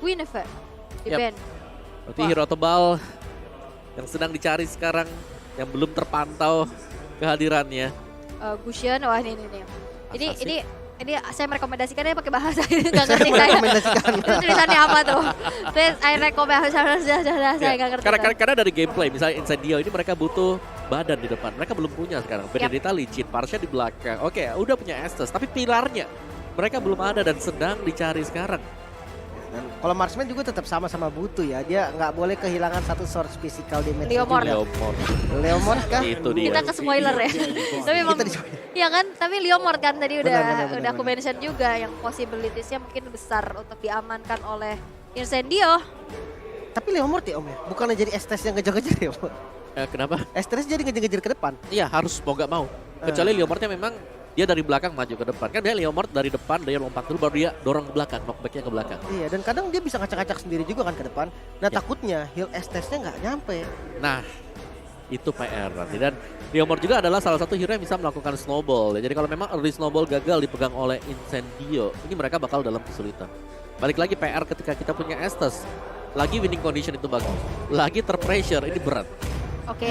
Guinevere di Yap. band. Berarti hero tebal yang sedang dicari sekarang, yang belum terpantau kehadirannya. Gusion, wah ini. Assassin. Ini saya merekomendasikannya pakai bahasa ini nggak ngerti saya. Merekomendasikan. Itu tulisannya apa tuh? Terus saya rekomendasi saya Ya, nggak ngerti. karena dari gameplay, misalnya Incendio ini mereka butuh badan di depan. Mereka belum punya sekarang. Benedetta licin, Parsha di belakang. Oke, udah punya Estes, tapi pilarnya mereka belum ada dan sedang dicari sekarang. Dan kalau marksman juga tetap sama butuh ya. Dia nggak boleh kehilangan satu source physical damage. Leomord. Leomord kah? Itu dia. Kita ke spoiler ya. Tapi emang, Kita di- ya kan, tapi Leomord kan tadi Benar, udah aku mention juga yang possibilitiesnya mungkin besar untuk diamankan oleh Incendio. Tapi Leomord ya Om ya? Bukannya jadi Estes yang ngejar-ngejar ya Om? Kenapa? Estes jadi ngejar-ngejar ke depan. Iya, harus mau gak mau. Kecuali Leomordnya memang dia dari belakang maju ke depan. Kan dia Leomord dari depan, dia lompat dulu baru dia dorong ke belakang, knockbacknya ke belakang. Iya, dan kadang dia bisa ngacak-ngacak sendiri juga kan ke depan. Nah Ya. takutnya heal Estesnya nggak nyampe. Nah, itu PR nanti. Dan Leomord juga adalah salah satu hero yang bisa melakukan snowball. Ya, jadi kalau memang early snowball gagal dipegang oleh Incendio, ini mereka bakal dalam kesulitan. Balik lagi PR ketika kita punya Estes. Lagi winning condition itu bagus. Lagi terpressure, ini berat. Oke,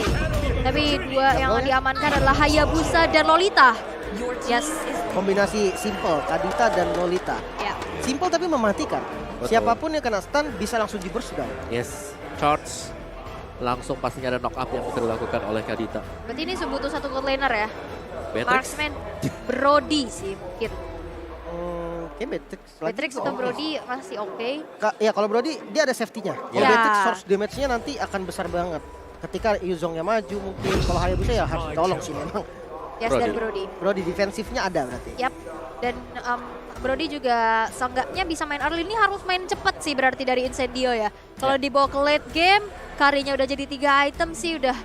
tapi dua yang diamankan adalah Hayabusa dan Lolita. Yes, Kombinasi simple, Kadita dan Lolita. ya. Simple tapi mematikan. Betul. Siapapun yang kena stun bisa langsung di burst down. Yes, charge. Langsung pastinya ada knock up yang bisa dilakukan oleh Kadita. Berarti ini butuh satu good laner ya. Beatrix, Marksman Brody sih mungkin. Kayak Beatrix. Beatrix atau Brody masih oke. Ya kalau Brody dia ada safety-nya. Kalau Ya. Beatrix source damage-nya nanti akan besar banget. Ketika Yuzongnya maju mungkin. Kalau Hayabusa ya harus ditolong sih memang. Yes, dan Brody. Brody. Brody defensifnya ada berarti. Yap. Dan Brody juga seenggaknya bisa main early, ini harus main cepet sih berarti dari Incendio ya. Kalau dibawa ke late game, karinya udah jadi 3 item sih udah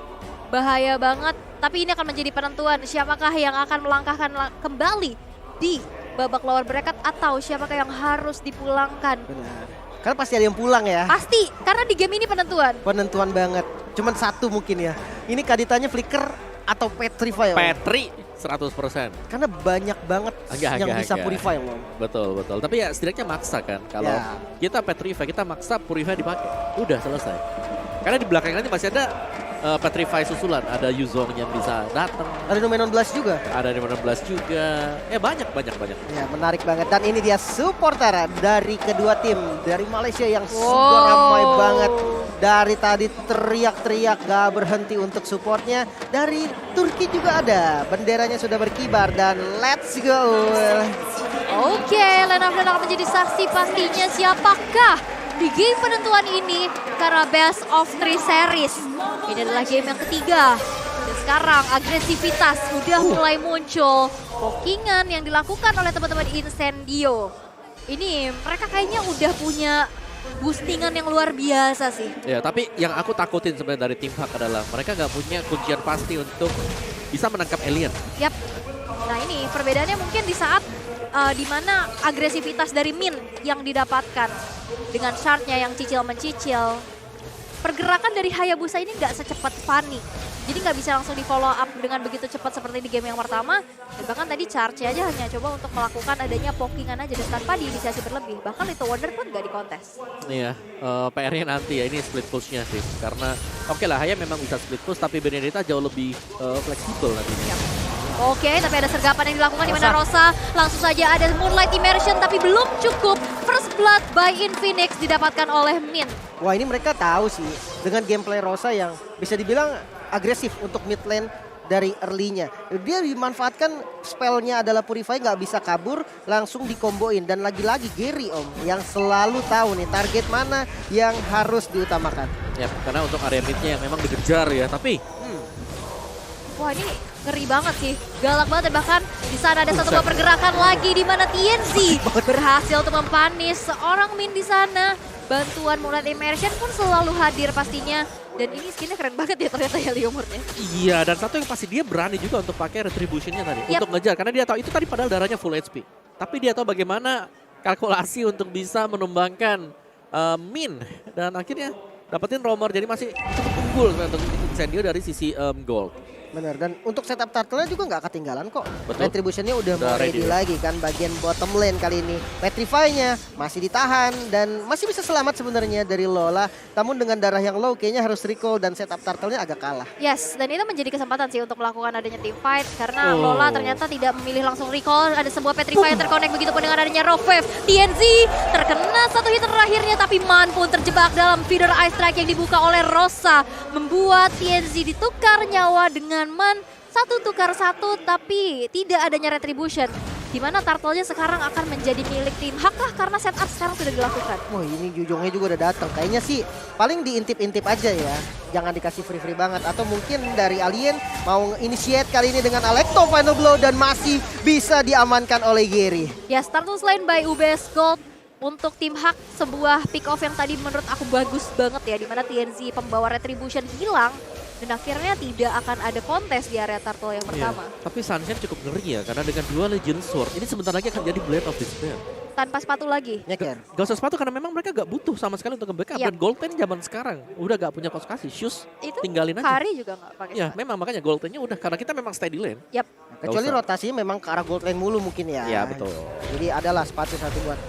bahaya banget. Tapi ini akan menjadi penentuan siapakah yang akan melangkahkan kembali di babak lower bracket atau siapakah yang harus dipulangkan. Benar. Karena pasti ada yang pulang ya. Pasti, karena di game ini penentuan. Penentuan banget. Cuman satu mungkin ya. Ini Kaditanya flicker atau petrify ya. Om? Petri 100%. Karena banyak banget yang bisa purify loh. Betul. Tapi ya setidaknya maksa kan. Kalau Ya. kita Petrify, kita maksa Purify dipakai. Udah selesai. Karena di belakang nanti masih ada Petrify susulan. Ada Yuzong yang bisa datang. Ada Numenon Blast juga. Ada di 16 juga. Banyak. Ya menarik banget. Dan ini dia supporter dari kedua tim. Dari Malaysia yang Wow. juga ramai banget. Dari tadi teriak-teriak gak berhenti untuk supportnya. Dari Turki juga ada. Benderanya sudah berkibar dan let's go. Oke, line up dan akan menjadi saksi pastinya siapakah di game penentuan ini karena best of 3 series. Ini adalah game yang ketiga. Dan sekarang agresivitas sudah mulai muncul. Pokingan yang dilakukan oleh teman-teman Incendio. Ini mereka kayaknya udah punya boostingan yang luar biasa sih. Ya, tapi yang aku takutin sebenarnya dari tim Hak adalah mereka nggak punya kuncian pasti untuk bisa menangkap alien. Yap. Nah ini perbedaannya mungkin di saat di mana agresivitas dari Min yang didapatkan dengan shardnya yang cicil-mencicil. Pergerakan dari Hayabusa ini nggak secepat Fanny. Jadi nggak bisa langsung di follow up dengan begitu cepat seperti di game yang pertama. Dan bahkan tadi charge aja hanya coba untuk melakukan adanya pokingan aja dan tanpa diinisiasi berlebih. Bahkan Little Wonder pun nggak dikontes. Iya, PR-nya nanti ya ini split push-nya sih. Karena oke lah, Haya memang bisa split push tapi Benedetta jauh lebih fleksibel nantinya. Oke, tapi ada sergapan yang dilakukan di mana Rosa langsung saja ada Moonlight Immersion tapi belum cukup. First Blood by Infinix didapatkan oleh Min. Wah ini mereka tahu sih dengan gameplay Rosa yang bisa dibilang agresif untuk mid lane dari early-nya. Dia dimanfaatkan spellnya adalah Purify, nggak bisa kabur, langsung dikomboin. Dan lagi-lagi Gary Om yang selalu tahu nih target mana yang harus diutamakan. Ya, karena untuk area mid-nya yang memang dikejar ya, tapi Wah ini ngeri banget sih, galak banget dan bahkan di sana ada satu buah pergerakan lagi di mana TNC berhasil untuk mempanis seorang Min di sana. Bantuan Moonlight Immersion pun selalu hadir pastinya. Dan ini skinnya keren banget ya ternyata ya Leomordnya. iya, dan satu yang pasti dia berani juga untuk pakai retribution-nya tadi. Yap. Untuk ngejar, karena dia tahu itu tadi padahal darahnya full HP. Tapi dia tahu bagaimana kalkulasi untuk bisa menumbangkan Min. Dan akhirnya dapetin Romer, jadi masih cukup unggul untuk Incendio dari sisi gold. Bener, dan untuk setup turtle-nya juga nggak ketinggalan kok. Betul. Retribution-nya udah mau Udah ready ready. lagi kan bagian bottom lane kali ini. Petrify-nya masih ditahan dan masih bisa selamat sebenarnya dari Lola. Namun dengan darah yang low kayaknya harus recall dan setup turtle-nya agak kalah. Yes, dan itu menjadi kesempatan sih untuk melakukan adanya team fight karena Oh. Lola ternyata tidak memilih langsung recall. Ada sebuah Petrify yang terconnect, begitu pun dengan adanya Rock Wave. TNZ terkena satu hit terakhirnya, tapi Man pun terjebak dalam feeder ice strike yang dibuka oleh Rosa, membuat TNZ ditukar nyawa dengan Man. Satu tukar satu, tapi tidak adanya retribution. Di mana turtle-nya sekarang akan menjadi milik tim Hak kah karena setup sekarang sudah dilakukan. Wah ini Jujongnya juga udah datang. Kayaknya sih paling diintip-intip aja ya. Jangan dikasih free-free banget. Atau mungkin dari Alien mau initiate kali ini dengan Alecto Final Blow dan masih bisa diamankan oleh Gary. Ya, Turtle Slain by UBS Gold untuk tim Hak, sebuah pick off yang tadi menurut aku bagus banget ya, dimana TNZ pembawa retribution hilang dan akhirnya tidak akan ada kontes di area turtle yang pertama. Iya. Tapi Sunshine cukup ngeri ya, karena dengan dua Legend Sword, ini sebentar lagi akan jadi Blade of Despair. Tanpa sepatu lagi. Nyeker. Gak usah sepatu karena memang mereka gak butuh sama sekali untuk nge-backup. Yap. Dan Gold 10 zaman sekarang udah gak punya kos kasih. Shoes Itu tinggalin aja. Kari juga nggak pakai Ya sepatu. memang makanya Gold 10-nya udah, karena kita memang steady lane. Yap. Kecuali usah. rotasinya memang ke arah gold lane mulu mungkin ya. Iya betul. Jadi adalah sepatu satu buat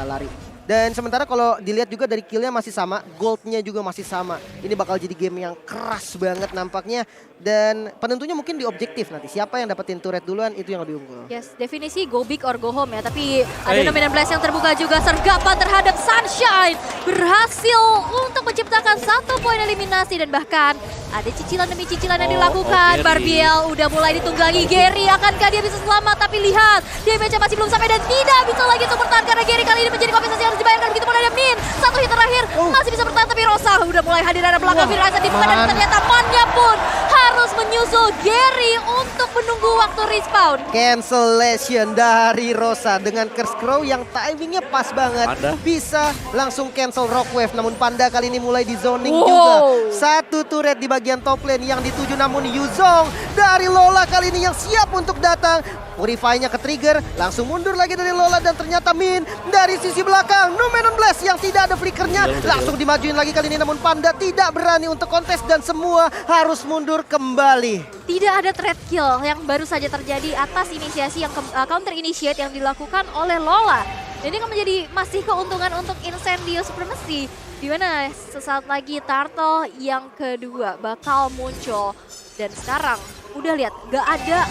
lari. Dan sementara kalau dilihat juga dari killnya masih sama, goldnya juga masih sama. Ini bakal jadi game yang keras banget nampaknya. Dan penentunya mungkin di objektif nanti. Siapa yang dapetin turret duluan itu yang lebih unggul. Yes, definisi go big or go home ya. Tapi ada Hey. Dominant Blast yang terbuka juga. Sergapan terhadap Sunshine berhasil untuk menciptakan 1 poin eliminasi. Dan bahkan ada cicilan demi cicilan yang dilakukan. Gary. Barbiel udah mulai ditunggangi. Gary akankah dia bisa selamat? Tapi lihat, damage-nya masih belum sampai dan tidak bisa lagi untuk bertahan. Karena Gary kali ini menjadi kompensasi yang harus dibayarkan. Begitu pun ada Min. 1 hit terakhir masih bisa bertahan. Tapi Rosa udah mulai hadir dari belakang. Wah, Firasa dibuka dan Man. ternyata Man-nya pun harus menyusul Gary untuk menunggu waktu respawn. Cancellation dari Rosa dengan Curse Crow yang timingnya pas banget. Panda. Bisa langsung cancel Rock Wave. Namun Panda kali ini mulai di zoning Wow. juga. Satu turret di bagian top lane yang dituju, namun Yuzong dari Lola kali ini yang siap untuk datang. Purify-nya ke trigger, langsung mundur lagi dari Lola dan ternyata Min dari sisi belakang. Numenon Blast yang tidak ada flickernya langsung dimajuin lagi kali ini, namun Panda tidak berani untuk kontes dan semua harus mundur kembali. Tidak ada trade kill yang baru saja terjadi atas inisiasi yang counter initiate yang dilakukan oleh Lola. Dan ini akan menjadi masih keuntungan untuk Incendio Supremacy. Di mana sesaat lagi Turtle yang kedua bakal muncul. Dan sekarang udah lihat gak ada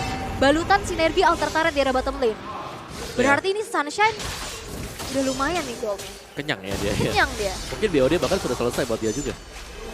balutan sinergi alter turret di area bottom lane. Berarti ini Sunshine udah lumayan nih goalnya. Kenyang ya dia. Ya. Kenyang dia. Mungkin BOD bahkan sudah selesai buat dia juga.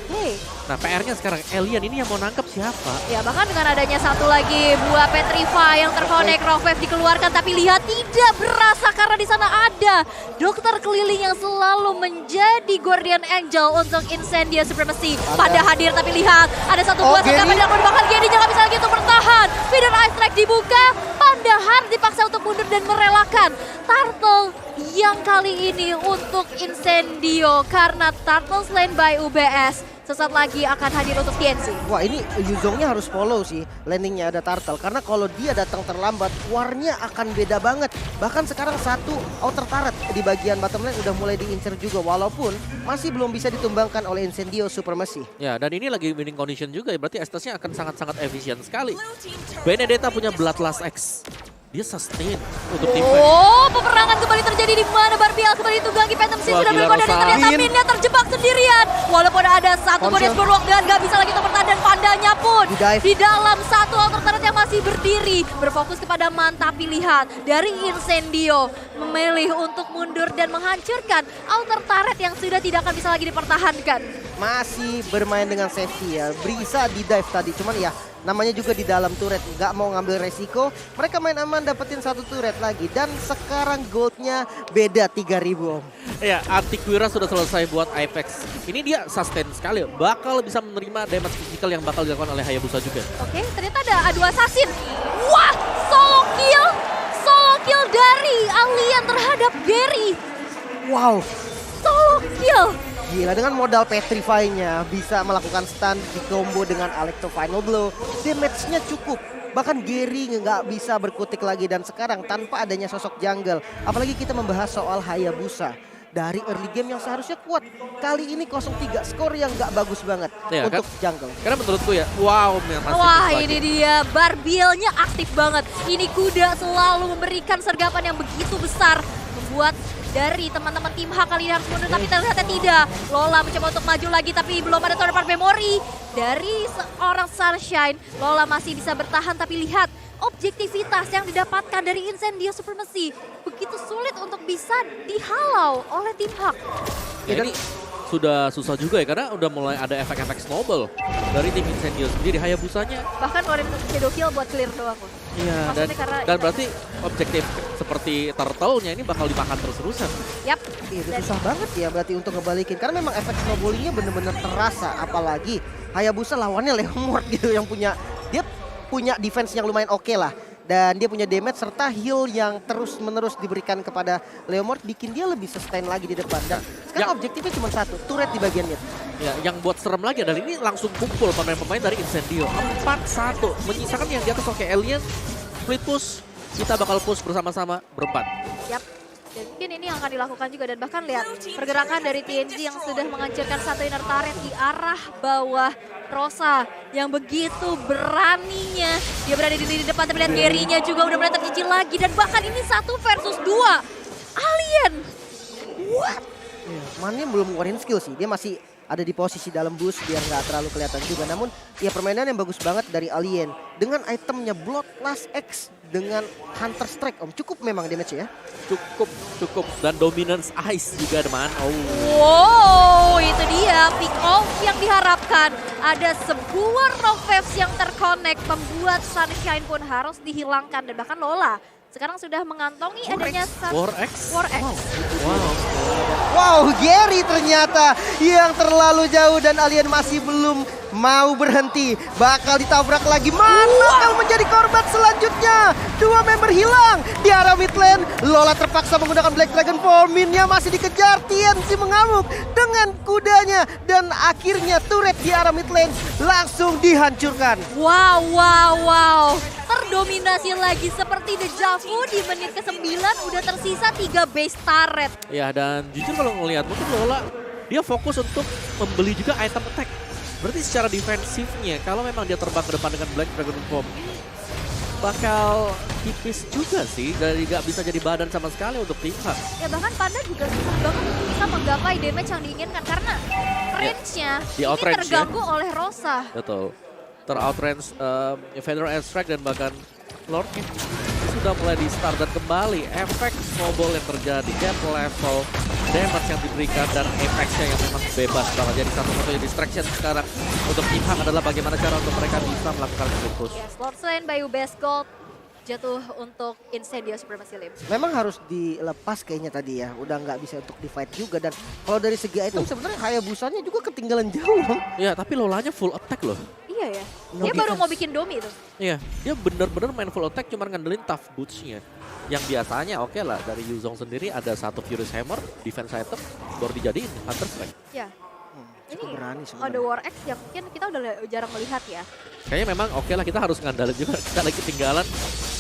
Hey. Nah PR-nya sekarang Alien ini yang mau nangkep siapa? Ya bahkan dengan adanya satu lagi buah Petrify yang terkonek, Rock Wave dikeluarkan, tapi lihat tidak berasa karena di sana ada dokter keliling yang selalu menjadi Guardian Angel untuk Incendio Supremacy. Pada hadir tapi lihat ada satu buah Gary. serangan dilakukan, bahkan Gary nggak bisa lagi untuk bertahan. Feeder Ice Strike dibuka, Panda harus dipaksa untuk mundur dan merelakan Turtle yang kali ini untuk Incendio karena Turtle Slain by UBS. Sesaat lagi akan hadir untuk TNC. Wah ini Yuzongnya harus follow sih landingnya ada Turtle. Karena kalau dia datang terlambat, warnya akan beda banget. Bahkan sekarang satu outer turret di bagian bottom lane udah mulai diincer juga. Walaupun masih belum bisa ditumbangkan oleh Incendio Supremacy. Ya dan ini lagi winning condition juga ya, berarti Estes-nya akan sangat-sangat efisien sekali. Benedetta punya Bloodlust X. Dia sustain untuk tim fight. Oh, peperangan kembali terjadi di mana Barbiel kembali ditunggangi Phantom Sin Wah, sudah gila, berkodan dan Rosa. ternyata Min. Minnya terjebak sendirian. Walaupun ada satu Konsil. body Spurlock dan gak bisa lagi untuk bertahan dan Pandanya pun Di-dive. di dalam satu alter turret yang masih berdiri berfokus kepada Man, tapi lihat dari Incendio memilih untuk mundur dan menghancurkan alter turret yang sudah tidak akan bisa lagi dipertahankan. Masih bermain dengan safety ya. Bisa di dive tadi. Cuman ya namanya juga di dalam turret. Nggak mau ngambil resiko. Mereka main aman dapetin satu turret lagi. Dan sekarang goldnya beda 3.000 om. Ya, Antiquira sudah selesai buat Apex. Ini dia sustain sekali, bakal bisa menerima damage physical yang bakal dilakukan oleh Hayabusa juga. Oke, ternyata ada adu assassin. Wah, solo kill dari Alien terhadap Gary. Wow. Solo kill. Gila dengan modal Petrify-nya bisa melakukan stun di combo dengan Alecto Final Blow. Damage-nya cukup. Bahkan Gary nggak bisa berkutik lagi dan sekarang tanpa adanya sosok jungle. Apalagi kita membahas soal Hayabusa. dari early game yang seharusnya kuat. Kali ini 0-3, skor yang nggak bagus banget Iya, untuk jungle. Karena menurutku ya, wow, masih Wah, lagi. ini dia Barbielnya aktif banget. Ini kuda selalu memberikan sergapan yang begitu besar, membuat dari teman-teman tim H kali ini harus mundur, tapi ternyata tidak. Lola mencoba untuk maju lagi, tapi belum ada third part memory dari seorang Sunshine. Lola masih bisa bertahan, tapi lihat objektivitas yang didapatkan dari Incendio Supremacy begitu sulit untuk bisa dihalau oleh tim H. Ya, ini sudah susah juga ya, karena udah mulai ada efek-efek snowball dari tim Incendio sendiri. Hayabusanya Bahkan ngeluarin untuk shadow kill buat clear doang loh. iya, Maksudnya karena dan berarti objektif seperti turtle-nya ini bakal dimakan terus-terusan. Yap. Iya, itu Dan- susah banget ya berarti untuk ngebalikin. Karena memang efek snowballingnya bener-bener terasa. Apalagi Hayabusa lawannya Leomord gitu yang dia punya defense yang lumayan oke lah. Dan dia punya damage serta heal yang terus-menerus diberikan kepada Leomord bikin dia lebih sustain lagi di depan. Dan sekarang objektifnya cuma satu, turret di bagian mid. Ya, yang buat serem lagi adalah ini langsung kumpul pemain-pemain dari Incendio. 4-1, menyisakan yang di atas oke Alien, split push, kita bakal push bersama-sama berempat. Yap. Dan mungkin ini yang akan dilakukan juga, dan bahkan lihat pergerakan dari TNG yang sudah menghancurkan satu inner turret di arah bawah Rosa yang begitu beraninya. Dia berada di lini depan, tapi lihat Gary-nya juga udah mulai tercicil lagi, dan bahkan ini 1 versus 2. Alien. What? Mannya belum ngeluarin skill sih, dia masih ada di posisi dalam boost biar nggak terlalu kelihatan juga. Namun ya permainan yang bagus banget dari Alien dengan itemnya Bloodlust X dengan Hunter Strike Om. Cukup memang damage ya. Cukup. Dan Dominance Ice juga teman. Oh. Wow, itu dia pick off yang diharapkan. Ada sebuah rock waves yang terconnect membuat Sunshine pun harus dihilangkan, dan bahkan Lola sekarang sudah mengantongi adanya War X. War X. Wow. Wow, Gary ternyata yang terlalu jauh dan Alien masih belum mau berhenti. Bakal ditabrak lagi. Mana yang menjadi korban selanjutnya? 2 member hilang di arah mid lane. Lola terpaksa menggunakan Black Dragon Forminnya masih dikejar. TNC mengamuk dengan kudanya. Dan akhirnya turret di arah mid lane langsung dihancurkan. Wow. Terdominasi lagi seperti Deja Vu di menit ke-9 udah tersisa 3 base turret. Ya, dan jujur kalau ngelihat mungkin Lola dia fokus untuk membeli juga item attack. Berarti secara defensifnya kalau memang dia terbang ke depan dengan Black Dragon Form ini bakal tipis juga sih, dari gak bisa jadi badan sama sekali untuk tim H. Ya bahkan Panda juga susah banget untuk bisa menggapai damage yang diinginkan karena range-nya Di ini outrange ya. terganggu oleh Rosa. Betul. Ter-outrange Federal Airstrike dan bahkan Lord ini sudah mulai di start dan kembali efek snowball yang terjadi, gap level, damage yang diberikan dan efeknya yang memang bebas banget. Jadi satu-satunya distraction sekarang untuk tim H adalah bagaimana cara untuk mereka bisa melakukan split push. Yes, Lord Slain by Best Gold jatuh untuk Incendio Supremacy Lim. Memang harus dilepas kayaknya tadi ya. Udah nggak bisa untuk di fight juga. Dan kalau dari segi item sebenarnya Hayabusanya juga ketinggalan jauh. Om. Ya, tapi Lolanya full attack loh. Iya ya, No dia baru defense. mau bikin domi tuh. Iya, dia bener-bener main full attack cuman ngandelin tough boots-nya. Yang biasanya oke lah, dari Yuzong sendiri ada satu Furious Hammer, defense item, baru dijadiin Hunter Strike. Ya, Cukup berani ada sebenarnya. War X yang mungkin kita udah jarang melihat ya. Kayaknya memang oke lah, kita harus ngandalin juga, kita lagi ketinggalan.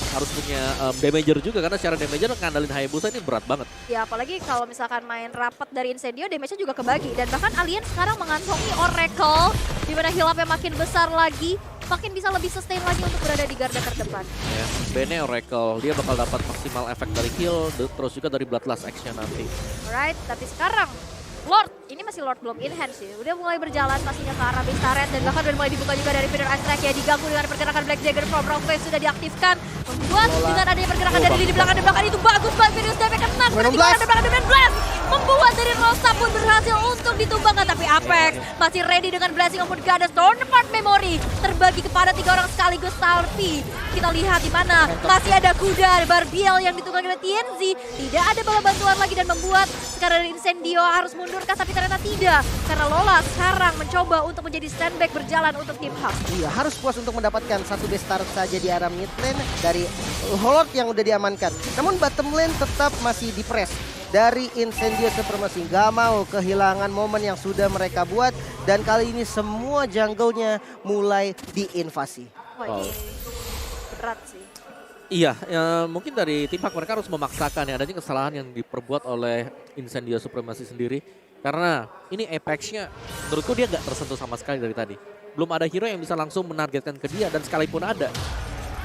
Harus punya damager juga, karena secara damager ngandalin Hayabusa ini berat banget. Ya apalagi kalau misalkan main rapat dari Incendio, damage-nya juga kebagi. Dan bahkan Alien sekarang mengantongi Oracle, di mana heal-up-nya makin besar lagi, makin bisa lebih sustain lagi untuk berada di garda terdepan. Ya, Bene Oracle, dia bakal dapat maksimal efek dari heal, terus juga dari Bloodlust Action nanti. Alright, tapi sekarang Lord, ini masih Lord belum in hand sih. Udah mulai berjalan pastinya ke arah base turret dan bahkan udah mulai dibuka juga dari Feeder Astrike ya, diganggu dengan pergerakan Black Dagger from Rock Wave sudah diaktifkan. Membuat dengan adanya pergerakan dari lini belakang dan belakang itu bagus banget. Furious Damage kena Venom di Blast. belakang Venom Blast. Membuat dari Rosa pun berhasil untuk ditumbangkan, tapi Apex masih ready dengan Blessing of Gada Stormpart Memory terbagi kepada 3 orang sekaligus. Tapi kita lihat di mana masih ada kuda Barbiel yang ditunggangi oleh TNZ. Tidak ada bala bantuan lagi dan membuat sekarang dari Incendio harus mundurkah, tapi ternyata tidak. Karena Lola sekarang mencoba untuk menjadi standback berjalan untuk tim Hub. Iya, harus puas untuk mendapatkan satu base turret saja di arah mid lane dari Holord yang udah diamankan. Namun bottom lane tetap masih di press dari Incendio Supremacy. Gak mau kehilangan momen yang sudah mereka buat. Dan kali ini semua jungle-nya mulai diinvasi. Wah, ini berat sih. Iya, ya, mungkin dari tim Hak mereka harus memaksakan ya adanya kesalahan yang diperbuat oleh Incendio Supremacy sendiri. Karena ini Apex-nya menurutku dia nggak tersentuh sama sekali dari tadi. Belum ada hero yang bisa langsung menargetkan ke dia dan sekalipun ada,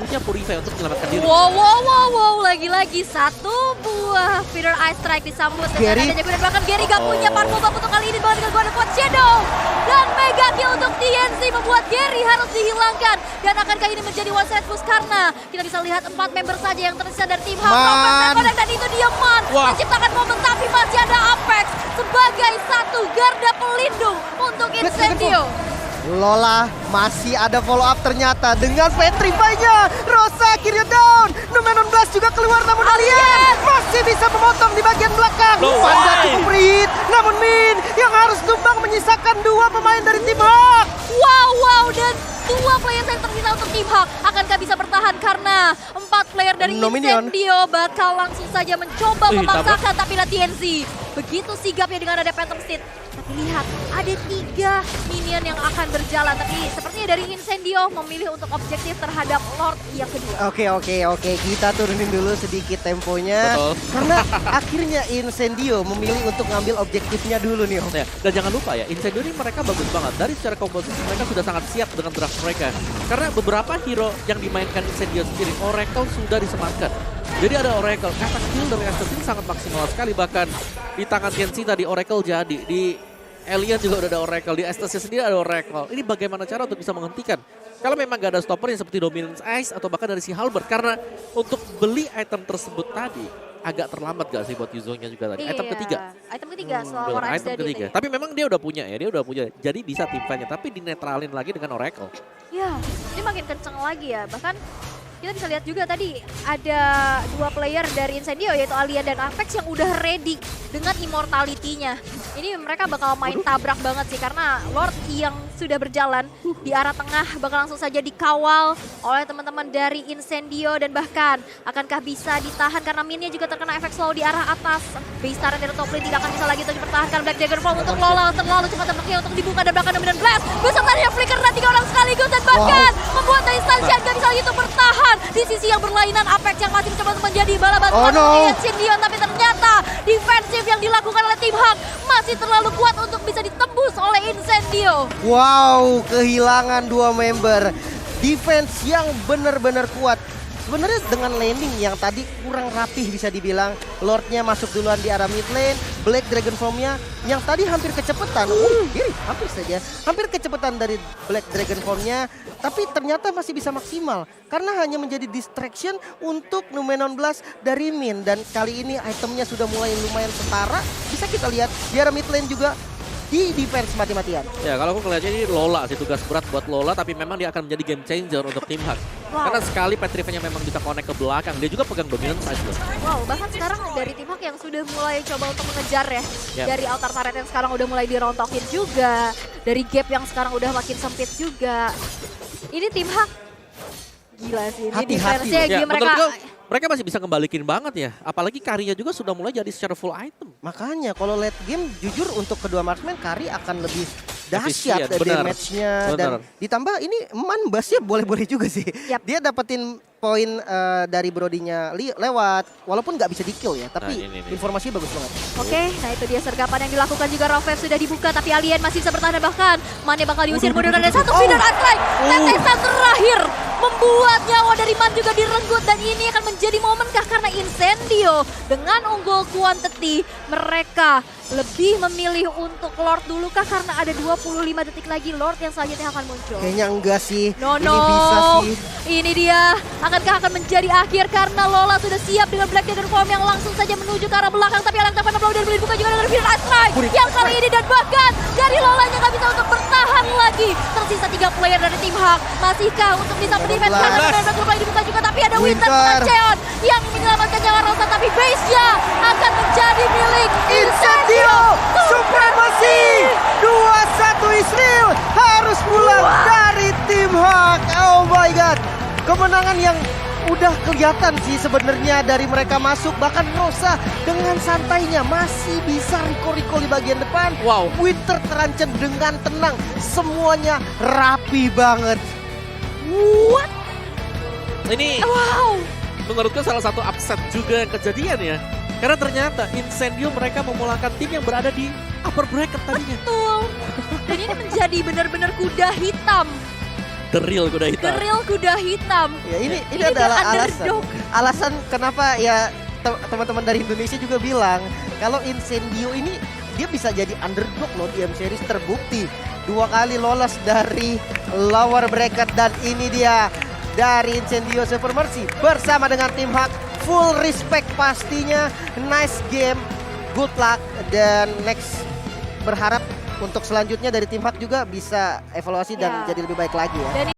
punya Purify untuk menyelamatkan diri. Wow, lagi-lagi satu buah Feeder Ice Strike disambut dengan Gary. adanya gue dan bahkan Gary gak punya Parvo Bump untuk kali ini banget dengan gue ada Quad Shadow. Dan Mega Kill untuk TNC membuat Gary harus dihilangkan. Dan akankah ini menjadi one side push karena kita bisa lihat 4 member saja yang tersisa dari tim Man. Hak. Dan itu dia Man Wah. menciptakan momen tapi masih ada Apex sebagai satu garda pelindung untuk Incendio. Lola masih ada follow up ternyata dengan Petrify-nya. Rosa akhirnya down. Numenon Blast juga keluar namun Alien masih bisa memotong di bagian belakang. No Panda way. cukup hit. Namun Min yang harus tumbang menyisakan 2 pemain dari tim Hak. Wow, dan 2 player yang tersisa untuk tim Hak akankah bisa bertahan karena 4 player dari No minion. Incendio bakal langsung saja mencoba Ih, memaksakan tapi lihat TNC begitu sigapnya dengan ada Phantom Steed. Tapi lihat ada 3 minion yang akan berjalan tapi sepertinya dari Incendio memilih untuk objektif terhadap Lord yang kedua. Oke. Kita turunin dulu sedikit temponya. Betul. Karena akhirnya Incendio memilih untuk ngambil objektifnya dulu nih Om. Ya, dan jangan lupa ya, Incendio ini mereka bagus banget. Dari secara komposisi mereka sudah sangat siap dengan draft mereka. Karena beberapa hero yang dimainkan Incendio sendiri, Oracle sudah disematkan. Jadi ada Oracle, kata kill dari Assassin sangat maksimal sekali. Bahkan di tangan TNC tadi Oracle jadi, di Alien juga udah ada Oracle, di Estes sendiri ada Oracle. Ini bagaimana cara untuk bisa menghentikan? Kalau memang gak ada stopper yang seperti Dominance Ice atau bahkan dari si Halberd. Karena untuk beli item tersebut tadi agak terlambat gak sih buat Yuzongnya juga tadi? Item ketiga. Item ketiga setelah Betul, Orange item Daddy ketiga. nih. Tapi memang dia udah punya ya, dia udah punya. Jadi bisa tim fight-nya, tapi dinetralin lagi dengan Oracle. Ya, ini makin kenceng lagi ya. Bahkan kita bisa lihat juga tadi ada 2 player dari Incendio yaitu Alien dan Apex yang udah ready dengan immortality-nya. Ini mereka bakal main tabrak banget sih karena Lord yang sudah berjalan di arah tengah bakal langsung saja dikawal oleh teman-teman dari Incendio dan bahkan akankah bisa ditahan karena minnya juga terkena efek slow di arah atas. Base turret dari top lane tidak akan bisa lagi untuk dipertahankan. Black Dragon Fall untuk Lola terlalu cepat tampaknya untuk dibuka dan belakang Dominant Blast. Beserta dia flicker dan 3 orang sekaligus dan bahkan membuat Instansian gak bisa lagi untuk bertahan. Di sisi yang berlainan Apex yang masih mencoba untuk menjadi bala bantuan dari Incendio tapi ternyata defensif yang dilakukan oleh tim Hak masih terlalu kuat untuk bisa ditembus oleh Incendio. Wow, kehilangan 2 member. Defense yang benar-benar kuat. Sebenarnya dengan landing yang tadi kurang rapih bisa dibilang. Lordnya masuk duluan di arah mid lane. Black Dragon Form-nya yang tadi hampir kecepatan. Hampir saja. Hampir kecepatan dari Black Dragon Form-nya. Tapi ternyata masih bisa maksimal. Karena hanya menjadi distraction untuk Numenon Blast dari Min. Dan kali ini itemnya sudah mulai lumayan setara. Bisa kita lihat di arah mid lane juga di defense mati-matian. Ya kalau aku ngeliatnya ini Lola sih, tugas berat buat Lola, tapi memang dia akan menjadi game changer untuk tim Hak. Wow. Karena sekali Petrify-nya memang bisa connect ke belakang, dia juga pegang dominance size loh. Wow, bahkan sekarang dari tim Hak yang sudah mulai coba untuk mengejar ya. Yap. Dari altar turret yang sekarang udah mulai dirontokin juga. Dari gap yang sekarang udah makin sempit juga. Ini tim Hak gila sih. Ini Hati-hati defense-nya Ya, gila mereka. menurut gue, mereka masih bisa ngembalikin banget ya. Apalagi Karinya juga sudah mulai jadi secara full item. Makanya kalau late game jujur untuk kedua marksman Kari akan lebih dahsyat Efisien, benar. damage-nya dan Benar. ditambah ini Man Bassnya boleh-boleh juga sih. Yap. Dia dapetin poin dari Brodinya lewat walaupun nggak bisa di-kill ya, tapi Nah, ini. informasinya bagus banget. Oke, nah itu dia sergapan yang dilakukan juga. Rovef sudah dibuka tapi Alien masih bisa bertahan dan bahkan Mane bakal diusir mundur dan ada satu feeder strike. Tetesan terakhir membuat nyawa dari Man juga direnggut dan ini akan menjadi momenkah karena Incendio dengan unggul quantity mereka lebih memilih untuk Lord dulu kah karena ada 25 detik lagi Lord yang selanjutnya akan muncul. Kayaknya enggak sih. No, Ini bisa sih. Ini dia. Akankah akan menjadi akhir karena Lola sudah siap dengan Black Dragon Form yang langsung saja menuju ke arah belakang. Tapi Alang Tapan Blow dan dibuka juga dengan Feeder Strike yang kali ini dan bahkan dari Lolanya nggak bisa untuk bertahan lagi. Tersisa 3 player dari tim Hak. Masihkah untuk bisa mendefense karena benar-benar kembali dibuka juga tapi ada Winter Cheon yang menyelamatkan nyawa Rosa tapi base-nya akan menjadi milik Incendio Supremacy 2-1 Israel harus pulang dari tim Hak. Oh my god. Kemenangan yang udah kelihatan sih sebenarnya dari mereka masuk. Bahkan Rosa dengan santainya masih bisa recall di bagian depan. Wow. Winter terancam dengan tenang. Semuanya rapi banget. What? Ini Wow. menurutku salah satu upset juga yang kejadian ya. Karena ternyata Incendio mereka memulangkan tim yang berada di upper bracket tadinya. Betul. Dan ini menjadi benar-benar kuda hitam. The real kuda hitam. The real kuda hitam. Ya ini Ini adalah the underdog. alasan kenapa ya teman-teman dari Indonesia juga bilang kalau Incendio ini dia bisa jadi underdog loh di M Series, terbukti 2 kali lolos dari lower bracket dan ini dia dari Incendio Silver Mercy bersama dengan tim Hak. Full respect pastinya, nice game, good luck dan next berharap untuk selanjutnya dari tim Hak juga bisa evaluasi dan Ya. jadi lebih baik lagi ya. Dan